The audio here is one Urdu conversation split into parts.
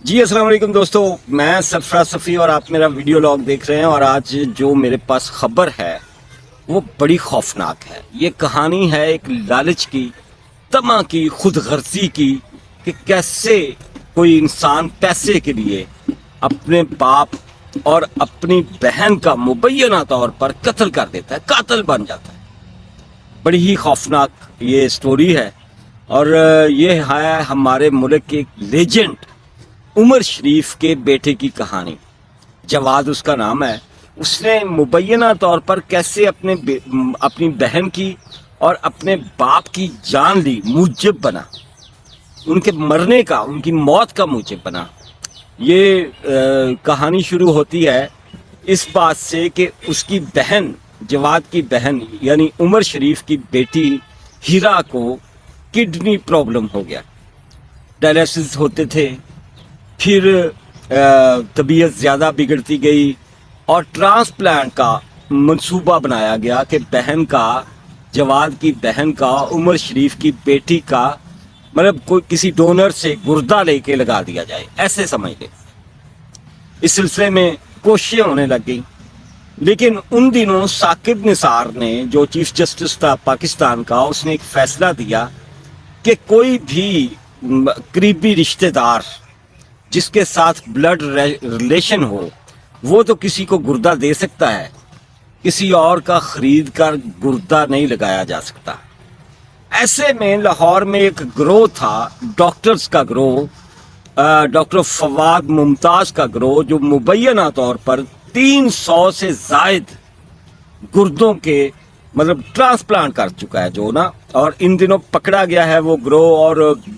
جی السلام علیکم دوستو، میں سرفراز صفی اور آپ میرا ویڈیو لاگ دیکھ رہے ہیں۔ اور آج جو میرے پاس خبر ہے وہ بڑی خوفناک ہے۔ یہ کہانی ہے ایک لالچ کی، طمع کی، خود غرضی کی، کہ کیسے کوئی انسان پیسے کے لیے اپنے باپ اور اپنی بہن کا مبینہ طور پر قتل کر دیتا ہے، قاتل بن جاتا ہے۔ بڑی ہی خوفناک یہ سٹوری ہے، اور یہ ہے ہمارے ملک کے ایک لیجنڈ عمر شریف کے بیٹے کی کہانی۔ جواد اس کا نام ہے۔ اس نے مبینہ طور پر کیسے اپنی بہن کی اور اپنے باپ کی جان لی، موجب بنا، ان کے مرنے کا، ان کی موت کا موجب بنا۔ یہ کہانی شروع ہوتی ہے اس بات سے کہ اس کی بہن، جواد کی بہن یعنی عمر شریف کی بیٹی ہیرا کو کڈنی پرابلم ہو گیا، ڈائلسس ہوتے تھے، پھر طبیعت زیادہ بگڑتی گئی اور ٹرانسپلانٹ کا منصوبہ بنایا گیا کہ بہن کا، جواد کی بہن کا، عمر شریف کی بیٹی کا، مطلب کوئی کسی ڈونر سے گردہ لے کے لگا دیا جائے، ایسے سمجھ لیں۔ اس سلسلے میں کوششیں ہونے لگ گئیں، لیکن ان دنوں ثاقب نثار نے، جو چیف جسٹس تھا پاکستان کا، اس نے ایک فیصلہ دیا کہ کوئی بھی قریبی رشتہ دار جس کے ساتھ بلڈ ریلیشن ہو وہ تو کسی کو گردہ دے سکتا ہے، کسی اور کا خرید کر گردہ نہیں لگایا جا سکتا۔ ایسے میں لاہور میں ایک گروہ تھا، ڈاکٹرز کا گروہ، ڈاکٹر فواد ممتاز کا گروہ، جو مبینہ طور پر 300 سے زائد گردوں کے مطلب ٹرانسپلانٹ کر چکا ہے جو نا، اور ان دنوں پکڑا گیا ہے وہ گروہ، اور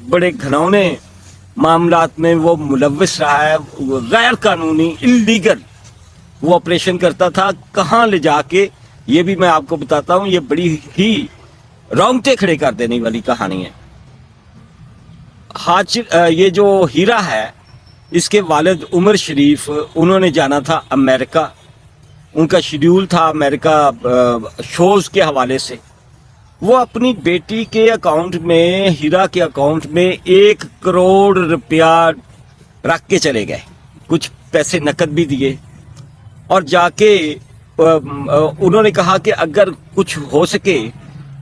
بڑے گھنونے معاملات میں وہ ملوث رہا ہے، غیر قانونی، اللیگل وہ آپریشن کرتا تھا۔ کہاں لے جا کے، یہ بھی میں آپ کو بتاتا ہوں، یہ بڑی ہی رونگٹے کھڑے کر دینے والی کہانی ہے۔ یہ جو ہیرا ہے، اس کے والد عمر شریف، انہوں نے جانا تھا امریکہ، ان کا شیڈیول تھا امریکہ شوز کے حوالے سے۔ وہ اپنی بیٹی کے اکاؤنٹ میں، ہیرا کے اکاؤنٹ میں 1 کروڑ روپیہ رکھ کے چلے گئے، کچھ پیسے نقد بھی دیے، اور جا کے انہوں نے کہا کہ اگر کچھ ہو سکے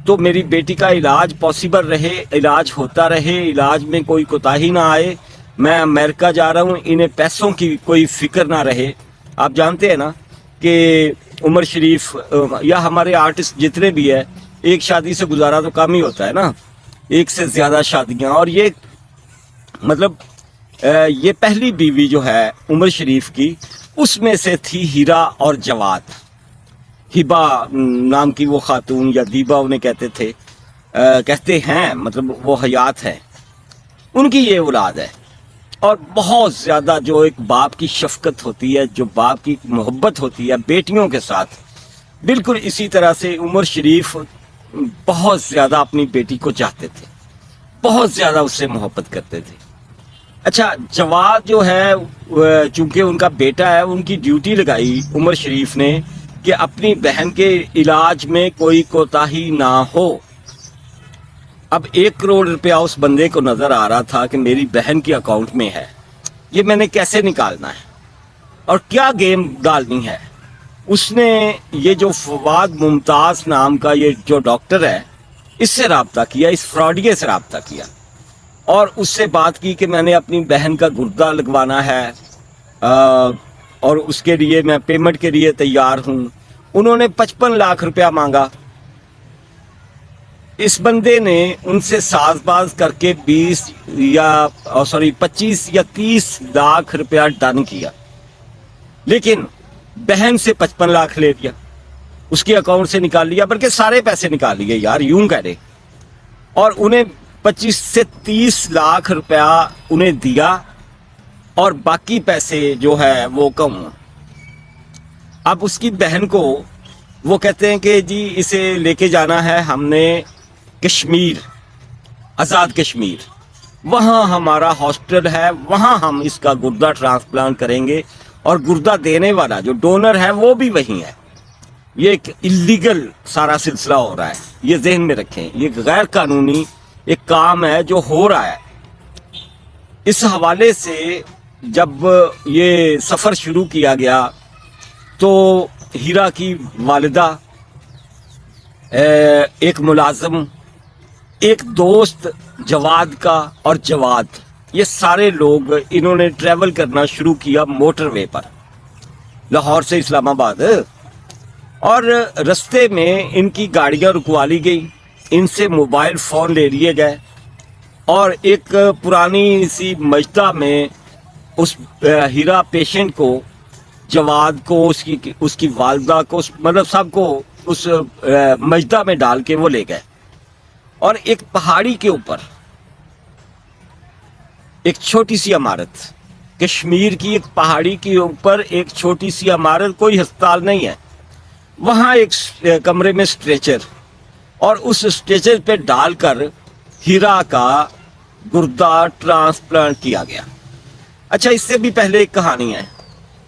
تو میری بیٹی کا علاج پاسبل رہے، علاج ہوتا رہے، علاج میں کوئی کوتاہی نہ آئے، میں امریکہ جا رہا ہوں، انہیں پیسوں کی کوئی فکر نہ رہے۔ آپ جانتے ہیں نا کہ عمر شریف یا ہمارے آرٹسٹ جتنے بھی ہیں، ایک شادی سے گزارا تو کام ہی ہوتا ہے نا، ایک سے زیادہ شادیاں، اور یہ مطلب یہ پہلی بیوی جو ہے عمر شریف کی، اس میں سے تھی ہیرا اور جواد۔ ہبا نام کی وہ خاتون، یا دیبا انہیں کہتے ہیں، مطلب وہ حیات ہے، ان کی یہ اولاد ہے۔ اور بہت زیادہ جو ایک باپ کی شفقت ہوتی ہے، جو باپ کی محبت ہوتی ہے بیٹیوں کے ساتھ، بالکل اسی طرح سے عمر شریف بہت زیادہ اپنی بیٹی کو چاہتے تھے، بہت زیادہ اس سے محبت کرتے تھے۔ اچھا، جواد جو ہے، چونکہ ان کا بیٹا ہے، ان کی ڈیوٹی لگائی عمر شریف نے کہ اپنی بہن کے علاج میں کوئی کوتاہی نہ ہو۔ اب 1 کروڑ روپیہ اس بندے کو نظر آ رہا تھا کہ میری بہن کے اکاؤنٹ میں ہے، یہ میں نے کیسے نکالنا ہے اور کیا گیم ڈالنی ہے۔ اس نے یہ جو فواد ممتاز نام کا یہ جو ڈاکٹر ہے، اس سے رابطہ کیا، اس فراڈیے سے رابطہ کیا، اور اس سے بات کی کہ میں نے اپنی بہن کا گردہ لگوانا ہے، اور اس کے لیے میں پیمنٹ کے لیے تیار ہوں۔ انہوں نے 55 لاکھ روپیہ مانگا۔ اس بندے نے ان سے ساز باز کر کے 25 یا 30 لاکھ روپیہ ڈن کیا، لیکن بہن سے 55 لاکھ لے لیا، اس کے اکاؤنٹ سے نکال لیا، بلکہ سارے پیسے نکال لیے یار، یوں کہہ رہے، اور انہیں 25 سے 30 لاکھ روپیہ انہیں دیا، اور باقی پیسے جو ہے وہ کم۔ اب اس کی بہن کو وہ کہتے ہیں کہ جی اسے لے کے جانا ہے ہم نے کشمیر، آزاد کشمیر، وہاں ہمارا ہاسپٹل ہے، وہاں ہم اس کا گردہ ٹرانسپلانٹ کریں گے، اور گردہ دینے والا جو ڈونر ہے وہ بھی وہی ہے۔ یہ ایک اللیگل سارا سلسلہ ہو رہا ہے، یہ ذہن میں رکھیں، یہ غیر قانونی ایک کام ہے جو ہو رہا ہے۔ اس حوالے سے جب یہ سفر شروع کیا گیا تو ہیرا کی والدہ، ایک ملازم، ایک دوست جواد کا اور جواد، یہ سارے لوگ انہوں نے ٹریول کرنا شروع کیا موٹر وے پر لاہور سے اسلام آباد، اور رستے میں ان کی گاڑیاں رکوا لی گئی، ان سے موبائل فون لے لیے گئے، اور ایک پرانی سی مجدہ میں اس ہیرا پیشنٹ کو، جواد کو، اس کی والدہ کو، مطلب سب کو اس مجدہ میں ڈال کے وہ لے گئے، اور ایک پہاڑی کے اوپر ایک چھوٹی سی عمارت، کشمیر کی ایک پہاڑی کے اوپر ایک چھوٹی سی عمارت، کوئی ہسپتال نہیں ہے، وہاں ایک کمرے میں اسٹریچر، اور اس اسٹریچر پہ ڈال کر ہیرا کا گردہ ٹرانسپلانٹ کیا گیا۔ اچھا، اس سے بھی پہلے ایک کہانی ہے،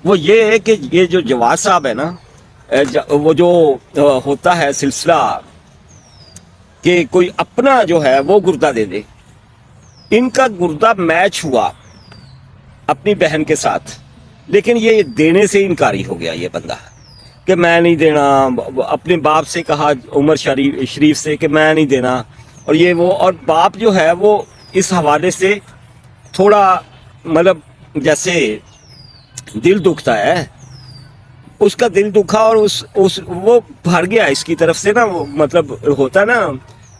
وہ یہ ہے کہ یہ جو جواد صاحب ہے نا، وہ جو ہوتا ہے سلسلہ کہ کوئی اپنا جو ہے وہ گردہ دے دے، ان کا گردہ میچ ہوا اپنی بہن کے ساتھ، لیکن یہ دینے سے انکاری ہو گیا یہ بندہ کہ میں نہیں دینا، اپنے باپ سے کہا، عمر شریف سے، کہ میں نہیں دینا، اور یہ وہ، اور باپ جو ہے وہ اس حوالے سے تھوڑا مطلب جیسے دل دکھتا ہے، اس کا دل دکھا، اور وہ بھر گیا اس کی طرف سے نا، وہ مطلب ہوتا ہے نا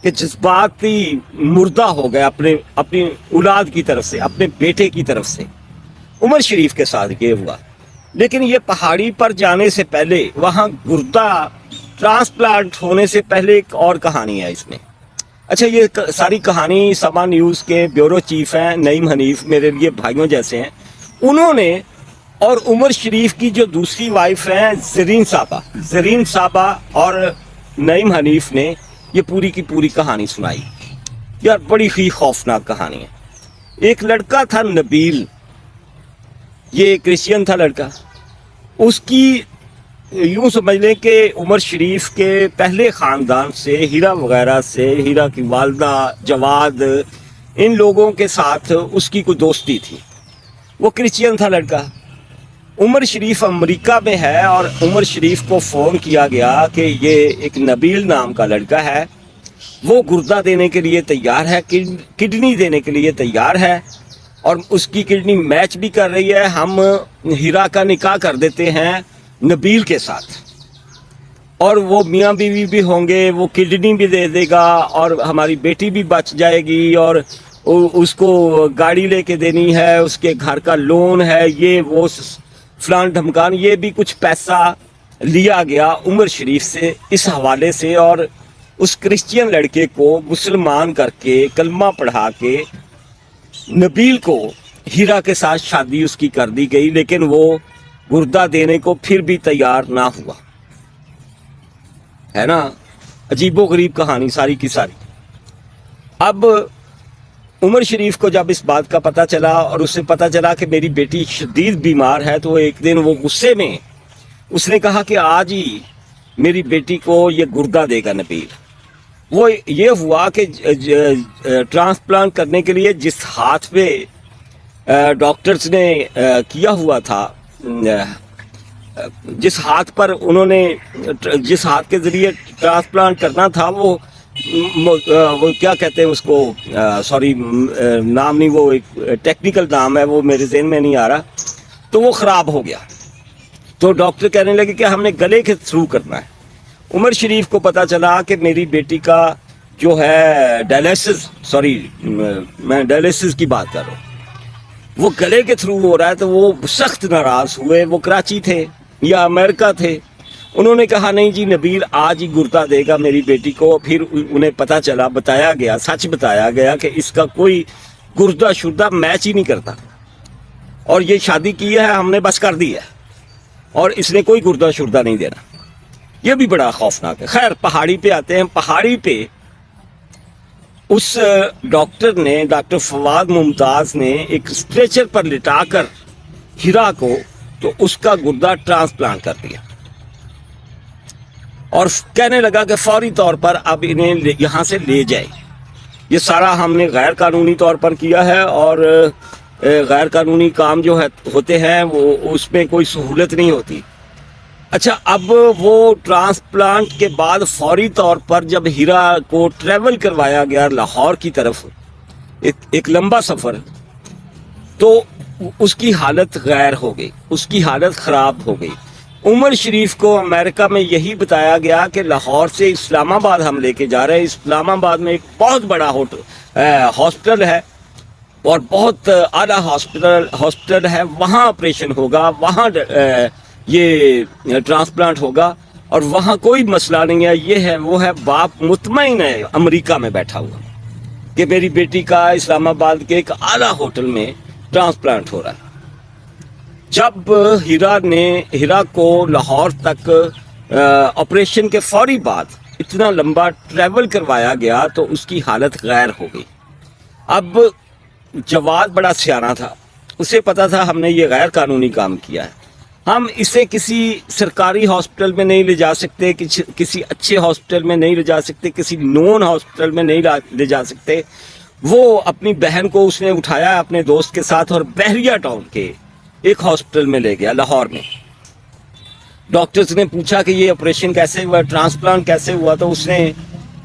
کہ جذباتی مردہ ہو گیا اپنی اولاد کی طرف سے، اپنے بیٹے کی طرف سے۔ عمر شریف کے ساتھ یہ ہوا، لیکن یہ پہاڑی پر جانے سے پہلے، وہاں گردہ ٹرانسپلانٹ ہونے سے پہلے ایک اور کہانی ہے اس میں۔ اچھا، یہ ساری کہانی سما نیوز کے بیورو چیف ہیں نعیم حنیف، میرے لیے بھائیوں جیسے ہیں، انہوں نے، اور عمر شریف کی جو دوسری وائف ہیں زرین صاحبہ اور نعیم حنیف نے یہ پوری کی پوری کہانی سنائی۔ یار بڑی ہی خوفناک کہانی ہے۔ ایک لڑکا تھا نبیل، یہ کرسچین تھا لڑکا، اس کی یوں سمجھ لیں کہ عمر شریف کے پہلے خاندان سے، ہیرا وغیرہ سے، ہیرا کی والدہ، جواد، ان لوگوں کے ساتھ اس کی کوئی دوستی تھی، وہ کرسچین تھا لڑکا۔ عمر شریف امریکہ میں ہے، اور عمر شریف کو فون کیا گیا کہ یہ ایک نبیل نام کا لڑکا ہے، وہ گردہ دینے کے لیے تیار ہے، کڈنی دینے کے لیے تیار ہے، اور اس کی کڈنی میچ بھی کر رہی ہے، ہم ہیرا کا نکاح کر دیتے ہیں نبیل کے ساتھ، اور وہ میاں بیوی بھی ہوں گے، وہ کڈنی بھی دے دے گا، اور ہماری بیٹی بھی بچ جائے گی، اور اس کو گاڑی لے کے دینی ہے، اس کے گھر کا لون ہے، یہ وہ فلان دھمکان، یہ بھی کچھ پیسہ لیا گیا عمر شریف سے اس حوالے سے، اور اس کرسچین لڑکے کو مسلمان کر کے، کلمہ پڑھا کے، نبیل کو ہیرا کے ساتھ شادی اس کی کر دی گئی، لیکن وہ گردہ دینے کو پھر بھی تیار نہ ہوا، ہے نا؟ عجیب و غریب کہانی ساری کی ساری۔ اب عمر شریف کو جب اس بات کا پتہ چلا، اور اسے پتہ چلا کہ میری بیٹی شدید بیمار ہے، تو ایک دن وہ غصے میں اس نے کہا کہ آج ہی میری بیٹی کو یہ گردہ دے گا نبیل۔ وہ یہ ہوا کہ ٹرانسپلانٹ کرنے کے لیے جس ہاتھ پہ ڈاکٹرز نے کیا ہوا تھا، جس ہاتھ پر انہوں نے، جس ہاتھ کے ذریعے ٹرانسپلانٹ کرنا تھا، وہ کیا کہتے ہیں اس کو، سوری نام نہیں، وہ ایک ٹیکنیکل نام ہے، وہ میرے ذہن میں نہیں آ رہا، تو وہ خراب ہو گیا، تو ڈاکٹر کہنے لگے کہ ہم نے گلے کے تھرو کرنا ہے۔ عمر شریف کو پتا چلا کہ میری بیٹی کا جو ہے ڈائلیسس، سوری میں ڈائلیسس کی بات کر رہا ہوں، وہ گلے کے تھرو ہو رہا ہے، تو وہ سخت ناراض ہوئے۔ وہ کراچی تھے یا امریکہ تھے، انہوں نے کہا نہیں جی نبیل آج ہی گردہ دے گا میری بیٹی کو۔ پھر انہیں پتا چلا، بتایا گیا، سچ بتایا گیا کہ اس کا کوئی گردہ شردہ میچ ہی نہیں کرتا، اور یہ شادی کی ہے ہم نے بس کر دی ہے، اور اس نے کوئی گردہ شردہ نہیں دینا۔ یہ بھی بڑا خوفناک ہے۔ خیر، پہاڑی پہ آتے ہیں۔ پہاڑی پہ اس ڈاکٹر نے، ڈاکٹر فواد ممتاز نے ایک اسٹریچر پر لٹا کر ہیرا کو، تو اس کا گردہ ٹرانسپلانٹ کر دیا، اور کہنے لگا کہ فوری طور پر اب انہیں یہاں سے لے جائے۔ یہ سارا ہم نے غیر قانونی طور پر کیا ہے، اور غیر قانونی کام جو ہے ہوتے ہیں وہ اس میں کوئی سہولت نہیں ہوتی۔ اچھا، اب وہ ٹرانسپلانٹ کے بعد فوری طور پر جب ہیرا کو ٹریول کروایا گیا لاہور کی طرف، ایک لمبا سفر، تو اس کی حالت غیر ہو گئی، اس کی حالت خراب ہو گئی۔ عمر شریف کو امریکہ میں یہی بتایا گیا کہ لاہور سے اسلام آباد ہم لے کے جا رہے ہیں، اسلام آباد میں ایک بہت بڑا ہاسپٹل ہے اور بہت اعلیٰ ہاسپٹل ہے، وہاں آپریشن ہوگا، وہاں یہ ٹرانسپلانٹ ہوگا اور وہاں کوئی مسئلہ نہیں ہے، یہ ہے وہ ہے۔ باپ مطمئن ہے امریکہ میں بیٹھا ہوا کہ میری بیٹی کا اسلام آباد کے ایک اعلیٰ ہوٹل میں ٹرانسپلانٹ ہو رہا ہے۔ جب ہیرا کو لاہور تک آپریشن کے فوری بعد اتنا لمبا ٹریول کروایا گیا تو اس کی حالت غیر ہو گئی۔ اب جواد بڑا سیانہ تھا، اسے پتا تھا ہم نے یہ غیر قانونی کام کیا ہے، ہم اسے کسی سرکاری ہاسپٹل میں نہیں لے جا سکتے، کسی اچھے ہاسپٹل میں نہیں لے جا سکتے، کسی نون ہاسپٹل میں نہیں لے جا سکتے۔ وہ اپنی بہن کو اس نے اٹھایا اپنے دوست کے ساتھ اور بحریہ ٹاؤن کے ایک ہاسپٹل میں لے گیا لاہور میں۔ ڈاکٹرز نے پوچھا کہ یہ آپریشن کیسے ہوا، ٹرانسپلانٹ کیسے ہوا، تو اس نے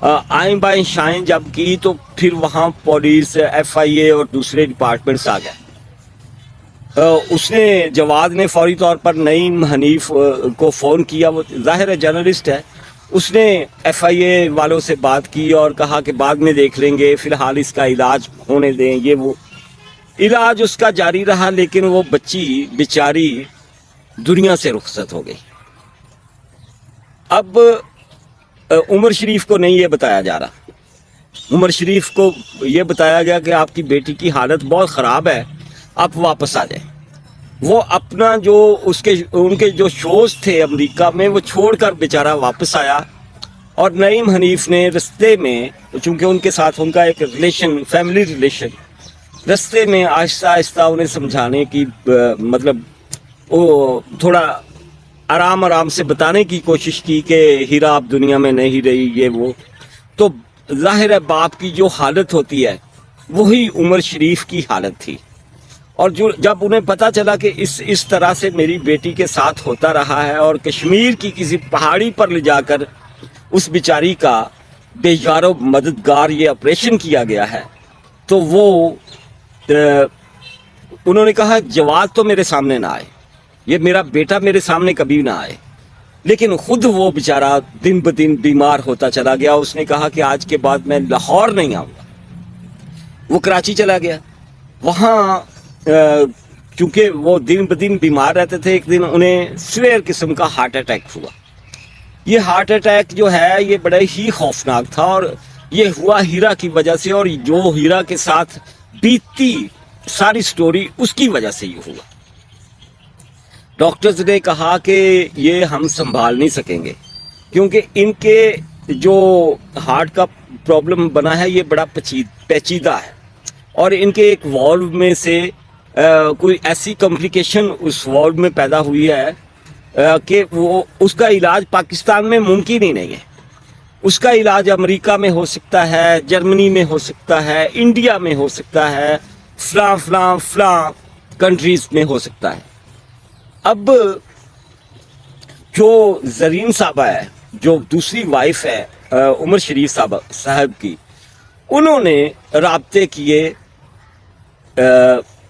آئیں بائیں شائیں جب کی تو پھر وہاں پولیس، FIA اور دوسرے ڈپارٹمنٹس آ گئے۔ اس نے جواد نے فوری طور پر نعیم حنیف کو فون کیا، وہ ظاہر ہے جرنلسٹ ہے، اس نے FIA والوں سے بات کی اور کہا کہ بعد میں دیکھ لیں گے، فی الحال اس کا علاج ہونے دیں، یہ وہ علاج اس کا جاری رہا، لیکن وہ بچی بیچاری دنیا سے رخصت ہو گئی۔ اب عمر شریف کو نہیں یہ بتایا جا رہا، عمر شریف کو یہ بتایا گیا کہ آپ کی بیٹی کی حالت بہت خراب ہے، آپ واپس آ جائیں۔ وہ اپنا جو ان کے جو شوز تھے امریکہ میں وہ چھوڑ کر بیچارہ واپس آیا، اور نعیم حنیف نے رستے میں، چونکہ ان کے ساتھ ان کا ایک ریلیشن، فیملی ریلیشن، رستے میں آہستہ آہستہ انہیں سمجھانے کی مطلب وہ تھوڑا آرام سے بتانے کی کوشش کی کہ ہیرا اب دنیا میں نہیں رہی، یہ وہ۔ تو ظاہر ہے باپ کی جو حالت ہوتی ہے وہی عمر شریف کی حالت تھی، اور جب انہیں پتا چلا کہ اس طرح سے میری بیٹی کے ساتھ ہوتا رہا ہے اور کشمیر کی کسی پہاڑی پر لے جا کر اس بیچاری کا بے یار و مددگار یہ آپریشن کیا گیا ہے، تو وہ انہوں نے کہا جواد تو میرے سامنے نہ آئے، یہ میرا بیٹا میرے سامنے کبھی نہ آئے، لیکن خود وہ بیچارہ دن بدن بیمار ہوتا چلا گیا۔ اس نے کہا کہ آج کے بعد میں لاہور نہیں آؤں گا، وہ کراچی چلا گیا۔ وہاں چونکہ وہ دن بدن بیمار رہتے تھے، ایک دن انہیں سویئر قسم کا ہارٹ اٹیک ہوا۔ یہ ہارٹ اٹیک جو ہے یہ بڑے ہی خوفناک تھا، اور یہ ہوا ہیرا کی وجہ سے، اور جو ہیرا کے ساتھ بیتی ساری سٹوری اس کی وجہ سے یہ ہوا۔ ڈاکٹرز نے کہا کہ یہ ہم سنبھال نہیں سکیں گے، کیونکہ ان کے جو ہارٹ کا پرابلم بنا ہے یہ بڑا پیچیدہ ہے، اور ان کے ایک والو میں سے کوئی ایسی کمپلیکیشن اس والو میں پیدا ہوئی ہے کہ وہ اس کا علاج پاکستان میں ممکن ہی نہیں ہے۔ اس کا علاج امریکہ میں ہو سکتا ہے، جرمنی میں ہو سکتا ہے، انڈیا میں ہو سکتا ہے، فلاں کنٹریز میں ہو سکتا ہے۔ اب جو زرین صاحبہ ہے، جو دوسری وائف ہے عمر شریف صاحب کی، انہوں نے رابطے کیے،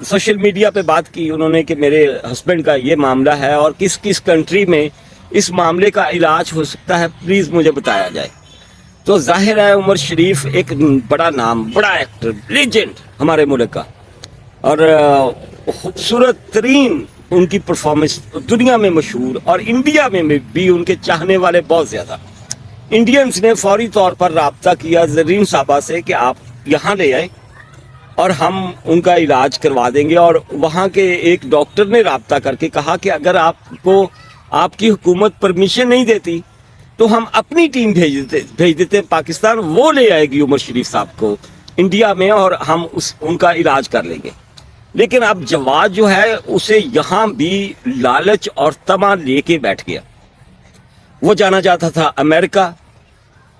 سوشل میڈیا پہ بات کی انہوں نے کہ میرے ہسبینڈ کا یہ معاملہ ہے اور کس کس کنٹری میں اس معاملے کا علاج ہو سکتا ہے، پلیز مجھے بتایا جائے۔ تو ظاہر ہے عمر شریف ایک بڑا نام، بڑا ایکٹر، لیجنڈ ہمارے ملک کا، اور خوبصورت ترین ان کی پرفارمنس دنیا میں مشہور، اور انڈیا میں بھی ان کے چاہنے والے بہت زیادہ۔ انڈینز نے فوری طور پر رابطہ کیا زرین صاحبہ سے کہ آپ یہاں لے آئیں اور ہم ان کا علاج کروا دیں گے، اور وہاں کے ایک ڈاکٹر نے رابطہ کر کے کہا کہ اگر آپ کی حکومت پرمیشن نہیں دیتی تو ہم اپنی ٹیم بھیج دیتے پاکستان، وہ لے آئے گی عمر شریف صاحب کو انڈیا میں اور ہم ان کا علاج کر لیں گے۔ لیکن اب جواد جو ہے اسے یہاں بھی لالچ اور طمع لے کے بیٹھ گیا، وہ جانا چاہتا تھا امریکہ،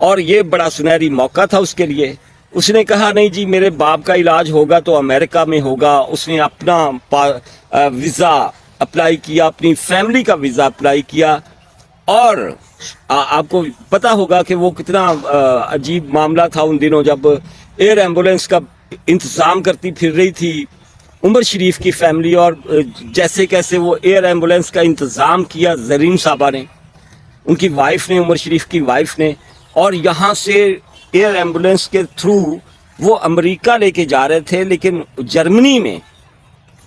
اور یہ بڑا سنہری موقع تھا اس کے لیے، اس نے کہا نہیں جی میرے باپ کا علاج ہوگا تو امریکہ میں ہوگا. اس نے اپنا ویزا اپلائی کیا, اپنی فیملی کا ویزا اپلائی کیا, اور آپ کو پتا ہوگا کہ وہ کتنا عجیب معاملہ تھا ان دنوں جب ایئر ایمبولینس کا انتظام کرتی پھر رہی تھی عمر شریف کی فیملی, اور جیسے کیسے وہ ایئر ایمبولینس کا انتظام کیا زرین صاحبہ نے, ان کی وائف نے, عمر شریف کی وائف نے, اور یہاں سے ایئر ایمبولینس کے تھرو وہ امریکہ لے کے جا رہے تھے. لیکن جرمنی میں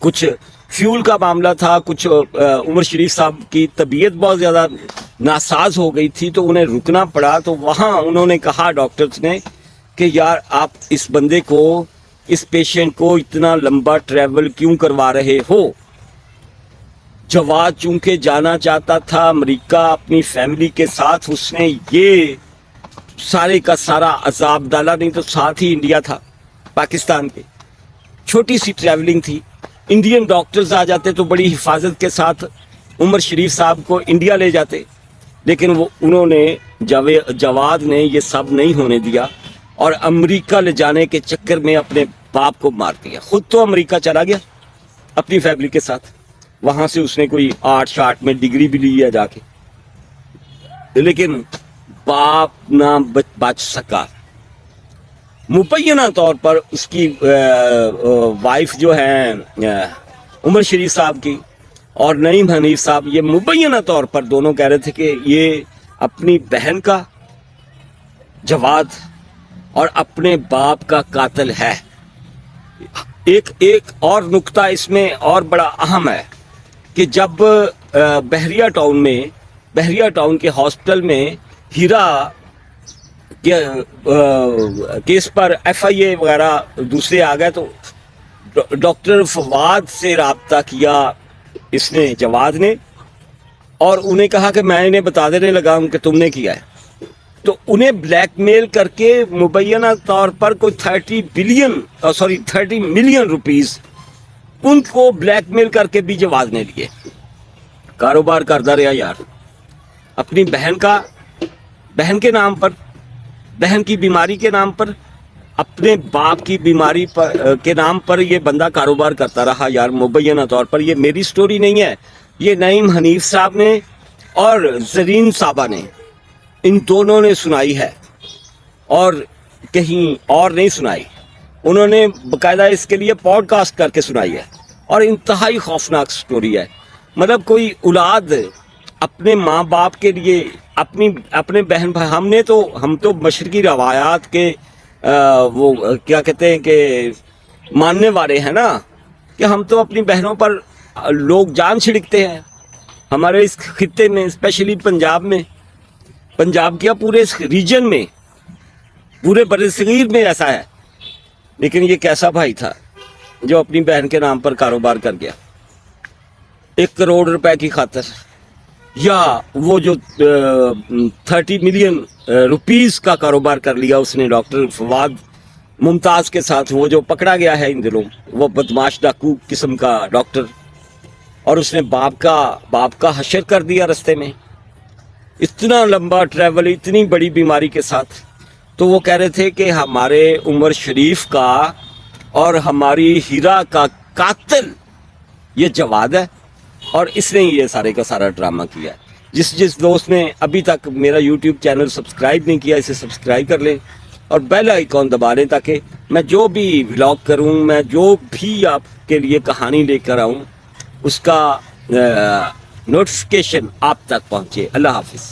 کچھ فیول کا معاملہ تھا, کچھ عمر شریف صاحب کی طبیعت بہت زیادہ ناساز ہو گئی تھی تو انہیں رکنا پڑا. تو وہاں انہوں نے کہا ڈاکٹرز نے کہ یار آپ اس بندے کو, اس پیشنٹ کو اتنا لمبا ٹریول کیوں کروا رہے ہو. جواد چونکہ جانا چاہتا تھا امریکہ اپنی فیملی کے ساتھ, اس نے یہ سارے کا سارا عذاب ڈالا. نہیں تو ساتھ ہی انڈیا تھا, پاکستان کے, چھوٹی سی ٹریولنگ تھی. انڈین ڈاکٹرز آ جاتے تو بڑی حفاظت کے ساتھ عمر شریف صاحب کو انڈیا لے جاتے, لیکن انہوں نے جواد نے یہ سب نہیں ہونے دیا اور امریکہ لے جانے کے چکر میں اپنے باپ کو مار دیا. خود تو امریکہ چلا گیا اپنی فیملی کے ساتھ, وہاں سے اس نے کوئی آرٹ شارٹ میں ڈگری بھی لی ہے جا کے, لیکن باپ نہ بچ سکا. مبینہ طور پر اس کی وائف جو ہیں عمر شریف صاحب کی اور نعیم حنیف صاحب, یہ مبینہ طور پر دونوں کہہ رہے تھے کہ یہ اپنی بہن کا, جواد, اور اپنے باپ کا قاتل ہے. ایک اور نقطہ اس میں اور بڑا اہم ہے کہ جب بحریہ ٹاؤن کے ہاسپٹل میں ہیرا کیس پر FIA وغیرہ دوسرے آ گئے تو ڈاکٹر فواد سے رابطہ کیا اس نے, جواد نے, اور انہیں کہا کہ میں انہیں بتا دینے لگا ہوں کہ تم نے کیا ہے. تو انہیں بلیک میل کر کے مبینہ طور پر کوئی 30 ملین روپیز ان کو بلیک میل کر کے بھی جواز نے لیے. کاروبار کرتا رہا یار اپنی بہن کے نام پر, بہن کی بیماری کے نام پر, اپنے باپ کی بیماری کے نام پر یہ بندہ کاروبار کرتا رہا یار. مبینہ طور پر یہ میری سٹوری نہیں ہے, یہ نعیم حنیف صاحب نے اور زرین صاحبہ نے, ان دونوں نے سنائی ہے اور کہیں اور نہیں سنائی. انہوں نے باقاعدہ اس کے لیے پوڈ کاسٹ کر کے سنائی ہے, اور انتہائی خوفناک سٹوری ہے. مطلب کوئی اولاد اپنے ماں باپ کے لیے, اپنے بہن بھائی, ہم تو مشرقی روایات کے وہ کیا کہتے ہیں کہ ماننے والے ہیں نا, کہ ہم تو اپنی بہنوں پر لوگ جان چھڑکتے ہیں. ہمارے اس خطے میں اسپیشلی پنجاب کیا پورے ریجن میں, پورے برصغیر میں ایسا ہے. لیکن یہ کیسا بھائی تھا جو اپنی بہن کے نام پر کاروبار کر گیا 1 کروڑ روپے کی خاطر, یا وہ جو 30 ملین روپیز کا کاروبار کر لیا اس نے ڈاکٹر فواد ممتاز کے ساتھ, وہ جو پکڑا گیا ہے ان دنوں, وہ بدماش ڈاکو قسم کا ڈاکٹر, اور اس نے باپ کا حشر کر دیا رستے میں. اتنا لمبا ٹریول اتنی بڑی بیماری کے ساتھ. تو وہ کہہ رہے تھے کہ ہمارے عمر شریف کا اور ہماری ہیرا کا قاتل یہ جواد ہے, اور اس نے یہ سارے کا سارا ڈرامہ کیا ہے. جس دوست نے ابھی تک میرا YouTube چینل سبسکرائب نہیں کیا اسے سبسکرائب کر لیں اور بیل آئیکن دبا لیں, تاکہ میں جو بھی ولاگ کروں, میں جو بھی آپ کے لیے کہانی لے کر آؤں, اس کا نوٹیفیکیشن آپ تک پہنچے. اللہ حافظ.